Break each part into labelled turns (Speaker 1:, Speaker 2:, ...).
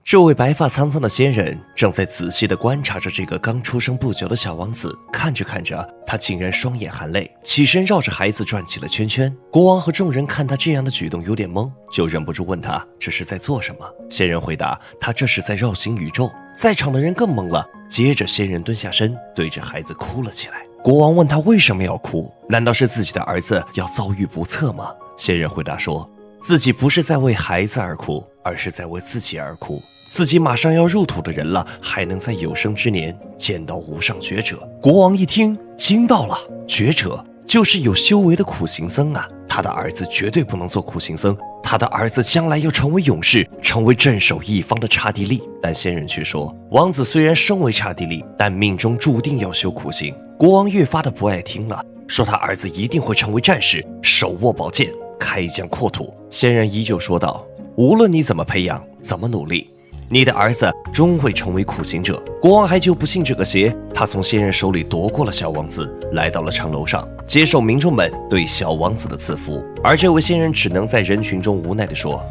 Speaker 1: 这位白发苍苍的仙人正在仔细地观察着这个刚出生不久的小王子，看着看着，他竟然双眼含泪，起身绕着孩子转起了圈圈。国王和众人看他这样的举动有点懵，就忍不住问他这是在做什么。仙人回答他这是在绕行宇宙。在场的人更懵了，接着仙人蹲下身，对着孩子哭了起来。国王问他为什么要哭，难道是自己的儿子要遭遇不测吗？仙人回答说，自己不是在为孩子而哭，而是在为自己而哭。自己马上要入土的人了，还能在有生之年见到无上觉者。国王一听惊到了，觉者就是有修为的苦行僧啊，他的儿子绝对不能做苦行僧，他的儿子将来要成为勇士，成为镇守一方的刹帝利。但仙人却说，王子虽然身为刹帝利，但命中注定要修苦行。国王越发的不爱听了，说他儿子一定会成为战士，手握宝剑，开疆扩土。仙人依旧说道，无论你怎么培养，怎么努力，你的儿子终会成为苦行者。国王还就不信这个邪，他从仙人手里夺过了小王子，来到了城楼上，接受民众们对小王子的赐福。而这位仙人只能在人群中无奈地说，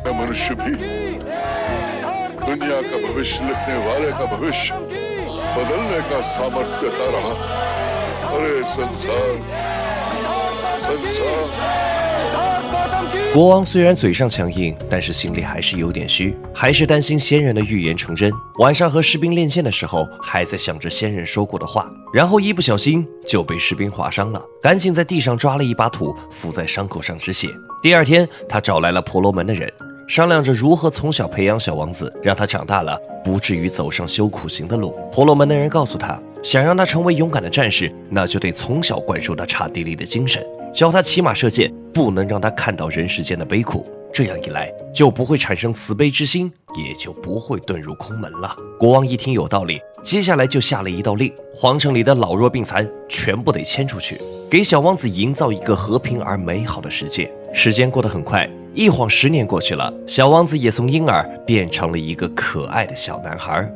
Speaker 1: 国王虽然嘴上强硬，但是心里还是有点虚，还是担心仙人的预言成真。晚上和士兵练剑的时候，还在想着仙人说过的话，然后一不小心就被士兵划伤了，赶紧在地上抓了一把土，敷在伤口上止血。第二天，他找来了婆罗门的人，商量着如何从小培养小王子，让他长大了不至于走上修苦行的路。婆罗门的人告诉他，想让他成为勇敢的战士，那就得从小灌输他刹帝利的精神，教他骑马射箭，不能让他看到人世间的悲苦，这样一来就不会产生慈悲之心，也就不会遁入空门了。国王一听有道理，接下来就下了一道令，皇城里的老弱病残全部得迁出去，给小王子营造一个和平而美好的世界。时间过得很快，一晃10年过去了，小王子也从婴儿变成了一个可爱的小男孩。